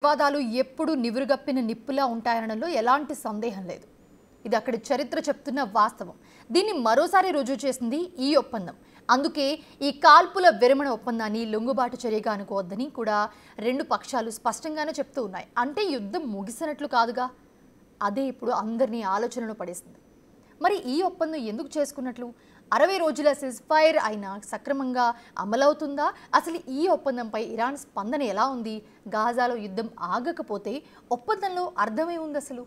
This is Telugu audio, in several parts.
వివాదాలు ఎప్పుడు నివురుగప్పిన నిప్పులా ఉంటాయనడంలో ఎలాంటి సందేహం లేదు. ఇది అక్కడి చరిత్ర చెప్తున్న వాస్తవం. దీన్ని మరోసారి రుజువు చేసింది ఈ ఒప్పందం. అందుకే ఈ కాల్పుల విరమణ ఒప్పందాన్ని లొంగుబాటు చర్యగా అనుకోవద్దని కూడా రెండు పక్షాలు స్పష్టంగానే చెప్తూ ఉన్నాయి. అంటే యుద్ధం ముగిసినట్లు కాదుగా. అదే ఇప్పుడు అందరినీ ఆలోచనలో పడేసింది. మరి ఈ ఒప్పందం ఎందుకు చేసుకున్నట్లు? 60 రోజుల సిజ్ఫైర్ అయినా సక్రమంగా అమలవుతుందా? అసలు ఈ ఒప్పందంపై ఇరాన్ స్పందన ఎలా ఉంది? గాజాలో యుద్ధం ఆగకపోతే ఒప్పందంలో అర్థమే ఉంది అసలు?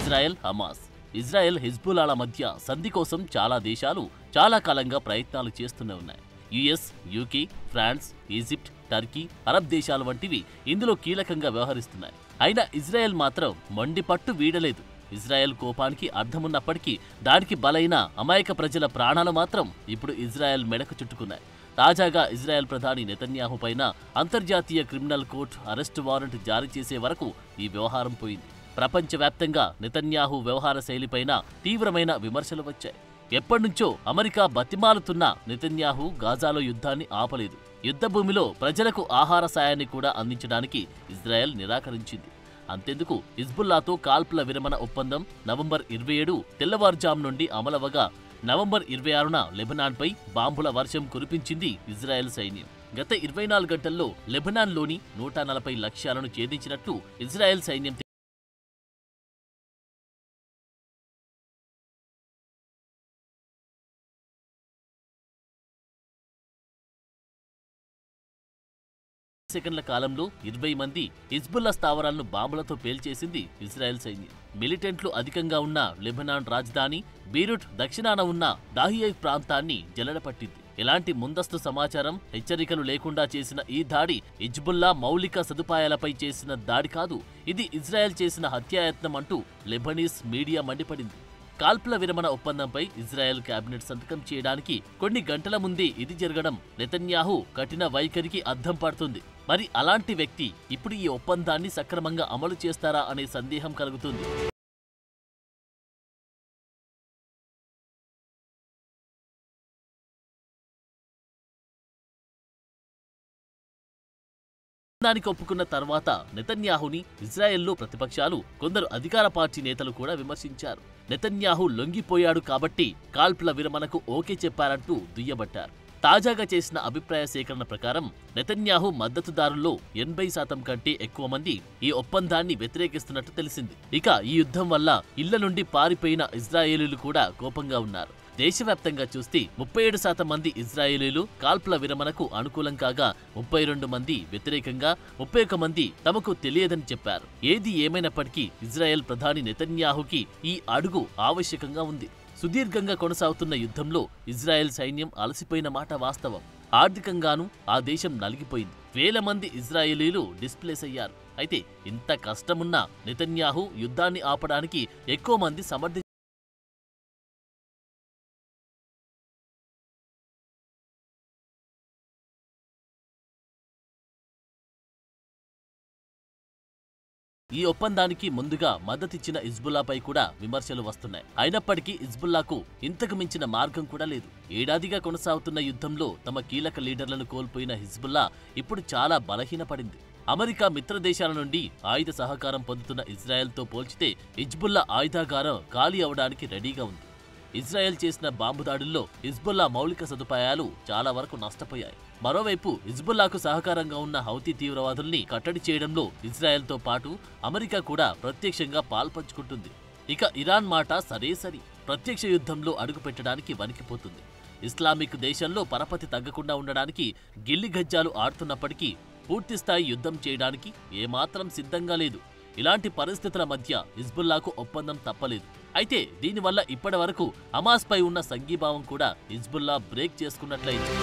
ఇజ్రాయెల్ హమాస్, ఇజ్రాయెల్ హిజ్బుల్లాల మధ్య సంధి కోసం చాలా దేశాలు చాలా కాలంగా ప్రయత్నాలు చేస్తూనే ఉన్నాయి. US, UK, France, Egypt, Turkey, Arab దేశాలు వంటివి ఇందులో కీలకంగా వ్యవహరిస్తున్నాయి. అయినా ఇజ్రాయెల్ మాత్రం మొండి పట్టు వీడలేదు. ఇజ్రాయెల్ కోపానికి అర్థమున్నప్పటికీ దానికి బలైన అమాయక ప్రజల ప్రాణాలు మాత్రం ఇప్పుడు ఇజ్రాయెల్ మెడకు చుట్టుకున్నాయి. తాజాగా ఇజ్రాయెల్ ప్రధాని నెతన్యాహు పైన అంతర్జాతీయ క్రిమినల్ కోర్టు అరెస్టు వారెంట్ జారీ చేసే వరకు ఈ వ్యవహారం పోయింది. ప్రపంచవ్యాప్తంగా నెతన్యాహు వ్యవహార శైలిపైన తీవ్రమైన విమర్శలు వచ్చాయి. ఎప్పటినుంచో అమెరికా బతిమాలుతున్న నెతన్యాహు గాజాలో యుద్ధాన్ని ఆపలేదు. యుద్ధభూమిలో ప్రజలకు ఆహార సాయాన్ని కూడా అందించడానికి ఇజ్రాయెల్ నిరాకరించింది. అంతెందుకు, హిజ్బుల్లాతో కాల్పుల విరమణ ఒప్పందం నవంబర్ 27 తెల్లవారుజాము నుండి అమలవగా నవంబర్ 26న లెబనాన్పై బాంబుల వర్షం కురిపించింది ఇజ్రాయెల్ సైన్యం. గత 24 గంటల్లో లెబనాన్లోని 140 లక్ష్యాలను ఛేదించినట్లు ఇజ్రాయెల్ సైన్యం సెకండ్ల కాలంలో 20 మంది హిజ్బుల్లా స్థావరాలను బాంబులతో పేల్చేసింది ఇజ్రాయెల్ సైన్యం. మిలిటెంట్లు అధికంగా ఉన్న లెబనాన్ రాజధాని బీరూట్ దక్షిణాన ఉన్న దాహియా ప్రాంతాన్ని జల్లెడపట్టింది. ఎలాంటి ముందస్తు సమాచారం, హెచ్చరికలు లేకుండా చేసిన ఈ దాడి హిజ్బుల్లా మౌలిక సదుపాయాలపై చేసిన దాడి కాదు, ఇది ఇజ్రాయెల్ చేసిన హత్యాయత్నం అంటూ లెబనీస్ మీడియా మండిపడింది. కాల్పుల విరమణ ఒప్పందంపై ఇజ్రాయెల్ కేబినెట్ సంతకం చేయడానికి కొన్ని గంటల ముందే ఇది జరగడం నెతన్యాహు కఠిన వైఖరికి అద్దం పడుతుంది. మరి అలాంటి వ్యక్తి ఇప్పుడు ఈ ఒప్పందాన్ని సక్రమంగా అమలు చేస్తారా అనే సందేహం కలుగుతుంది. దానికి ఒప్పుకున్న తర్వాత నెతన్యాహుని ఇజ్రాయెల్లో ప్రతిపక్షాలు, కొందరు అధికార పార్టీ నేతలు కూడా విమర్శించారు. నెతన్యాహు లొంగిపోయాడు కాబట్టి కాల్పుల విరమణకు ఓకే చెప్పారంటూ దుయ్యబట్టారు. తాజాగా చేసిన అభిప్రాయ సేకరణ ప్రకారం నెతన్యాహు మద్దతుదారుల్లో 80% కంటే ఎక్కువ మంది ఈ ఒప్పందాన్ని వ్యతిరేకిస్తున్నట్టు తెలిసింది. ఇక ఈ యుద్ధం వల్ల ఇళ్ల నుండి పారిపోయిన ఇజ్రాయేలీలు కూడా కోపంగా ఉన్నారు. దేశవ్యాప్తంగా చూస్తే 37% మంది ఇజ్రాయేలీలు కాల్పుల విరమణకు అనుకూలం కాగా 32 మంది వ్యతిరేకంగా, 31 మంది తమకు తెలియదని చెప్పారు. ఏది ఏమైనప్పటికీ ఇజ్రాయెల్ ప్రధాని నెతన్యాహుకి ఈ అడుగు ఆవశ్యకంగా ఉంది. సుదీర్ఘంగా కొనసాగుతున్న యుద్ధంలో ఇజ్రాయెల్ సైన్యం అలసిపోయిన మాట వాస్తవం. ఆర్థికంగానూ ఆ దేశం నలిగిపోయింది. వేల మంది ఇజ్రాయేలీలు డిస్ప్లేస్ అయ్యారు. అయితే ఇంత కష్టమున్నా నెతన్యాహు యుద్ధాన్ని ఆపడానికి ఎక్కువ మంది ఈ ఒప్పందానికి ముందుగా మద్దతిచ్చిన హిజ్బుల్లాపై కూడా విమర్శలు వస్తున్నాయి. అయినప్పటికీ హిజ్బుల్లాకు ఇంతకు మించిన మార్గం కూడా లేదు. ఏడాదిగా కొనసాగుతున్న యుద్ధంలో తమ కీలక లీడర్లను కోల్పోయిన హిజ్బుల్లా ఇప్పుడు చాలా బలహీనపడింది. అమెరికా మిత్ర దేశాల నుండి ఆయుధ సహకారం పొందుతున్న ఇజ్రాయెల్తో పోల్చితే హిజ్బుల్లా ఆయుధాగారం ఖాళీ అవడానికి రెడీగా ఉంది. ఇజ్రాయెల్ చేసిన బాంబు దాడుల్లో హిజ్బుల్లా మౌలిక సదుపాయాలు చాలా వరకు నష్టపోయాయి. మరోవైపు హిజ్బుల్లాకు సహకారంగా ఉన్న హౌతీ తీవ్రవాదుల్ని కట్టడి చేయడంలో ఇజ్రాయెల్తో పాటు అమెరికా కూడా ప్రత్యక్షంగా పాల్పంచుకుంటుంది. ఇక ఇరాన్ మాట సరే సరి, ప్రత్యక్ష యుద్ధంలో అడుగు పెట్టడానికి వణికిపోతుంది. ఇస్లామిక్ దేశంలో పరపతి తగ్గకుండా ఉండడానికి గిల్లి గజ్జాలు ఆడుతున్నప్పటికీ పూర్తిస్థాయి యుద్ధం చేయడానికి ఏమాత్రం సిద్ధంగా లేదు. ఇలాంటి పరిస్థితుల మధ్య హిజ్బుల్లాకు ఒప్పందం తప్పలేదు. అయితే దీనివల్ల ఇప్పటి వరకు హమాస్ పై ఉన్న సంఘీభావం కూడా హిజ్బుల్లా బ్రేక్ చేసుకున్నట్లయింది.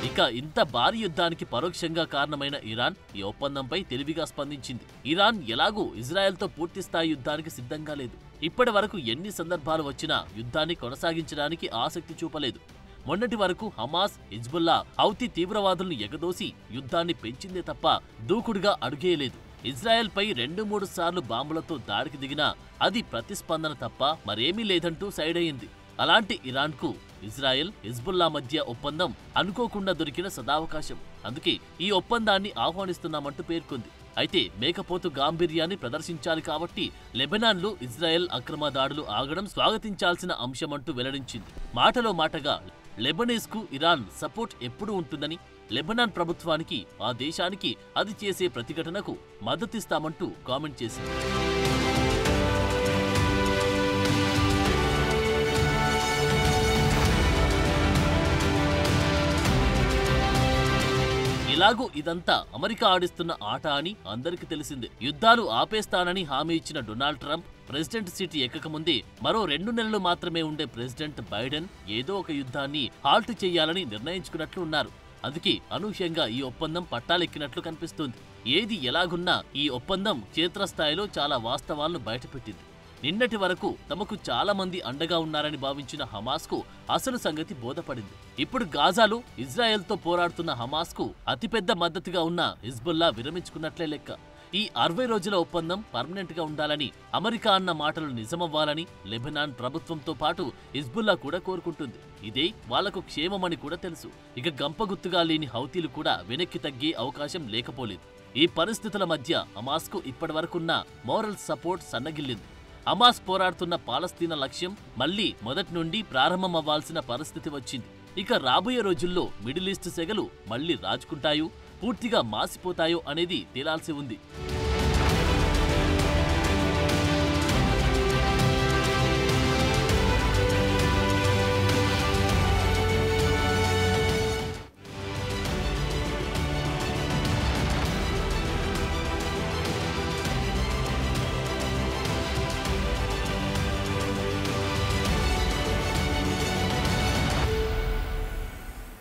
ఇక ఇక ఇంత భారీ యుద్ధానికి పరోక్షంగా కారణమైన ఇరాన్ ఈ ఒప్పందంపై తెలివిగా స్పందించింది. ఇరాన్ ఎలాగూ ఇజ్రాయెల్తో పూర్తిస్థాయి యుద్ధానికి సిద్ధంగా లేదు. ఇప్పటి వరకు ఎన్ని సందర్భాలు వచ్చినా యుద్ధాన్ని కొనసాగించడానికి ఆసక్తి చూపలేదు. మొన్నటి వరకు హమాస్, హిజ్బుల్లా, హౌతీ తీవ్రవాదులను ఎగదోసి యుద్ధాన్ని పెంచిందే తప్ప దూకుడుగా అడుగేయలేదు. ఇజ్రాయెల్పై 2-3 సార్లు బాంబులతో దాడికి దిగినా అది ప్రతిస్పందన తప్ప మరేమీ లేదంటూ సైడ్ అయింది. అలాంటి ఇరాన్కు ఇజ్రాయెల్, హిజ్బుల్లా మధ్య ఒప్పందం అనుకోకుండా దొరికిన సదావకాశం. అందుకే ఈ ఒప్పందాన్ని ఆహ్వానిస్తున్నామంటూ పేర్కొంది. అయితే మేకపోతు గాంభీర్యాన్ని ప్రదర్శించాలి కాబట్టి లెబనాన్లో ఇజ్రాయెల్ అక్రమ దాడులు ఆగడం స్వాగతించాల్సిన అంశమంటూ వెల్లడించింది. మాటలో మాటగా లెబనీస్కు ఇరాన్ సపోర్ట్ ఎప్పుడూ ఉంటుందని, లెబనాన్ ప్రభుత్వానికి, ఆ దేశానికి అది చేసే ప్రతిఘటనకు మద్దతిస్తామంటూ కామెంట్ చేసింది. ఎలాగూ ఇదంతా అమెరికా ఆడిస్తున్న ఆట అని అందరికీ తెలిసిందే. యుద్ధాలు ఆపేస్తానని హామీ ఇచ్చిన డొనాల్డ్ ట్రంప్ ప్రెసిడెంట్ సీటు ఎక్కకముందే మరో 2 నెలలు మాత్రమే ఉండే ప్రెసిడెంట్ బైడెన్ ఏదో ఒక యుద్ధాన్ని హాల్ట్ చేయాలని నిర్ణయించుకున్నట్లు ఉన్నారు. అందుకే అనూహ్యంగా ఈ ఒప్పందం పట్టాలెక్కినట్లు కనిపిస్తోంది. ఏది ఎలాగున్నా ఈ ఒప్పందం క్షేత్రస్థాయిలో చాలా వాస్తవాలను బయటపెట్టింది. నిన్నటి వరకు తమకు చాలా మంది అండగా ఉన్నారని భావించిన హమాస్కు అసలు సంగతి బోధపడింది. ఇప్పుడు గాజాలో ఇజ్రాయెల్తో పోరాడుతున్న హమాస్కు అతిపెద్ద మద్దతుగా ఉన్న హిజ్బుల్లా విరమించుకున్నట్లే లెక్క. ఈ 60 రోజుల ఒప్పందం పర్మనెంట్ గా ఉండాలని, అమెరికా అన్న మాటలు నిజమవ్వాలని లెబనాన్ ప్రభుత్వంతో పాటు హిజ్బుల్లా కూడా కోరుకుంటుంది. ఇదే వాళ్లకు క్షేమమని కూడా తెలుసు. ఇక గంపగుత్తుగా లేని హౌతీలు కూడా వెనక్కి తగ్గే అవకాశం లేకపోలేదు. ఈ పరిస్థితుల మధ్య హమాస్కు ఇప్పటివరకున్న మోరల్ సపోర్ట్ సన్నగిల్లింది. హమాస్ పోరాడుతున్న పాలస్తీనా లక్ష్యం మళ్లీ మొదటి నుండి ప్రారంభమవ్వాల్సిన పరిస్థితి వచ్చింది. ఇక రాబోయే రోజుల్లో మిడిల్ ఈస్ట్ సెగలు మళ్లీ రాజుకుంటాయో, పూర్తిగా మాసిపోతాయో అనేది తేలాల్సి ఉంది.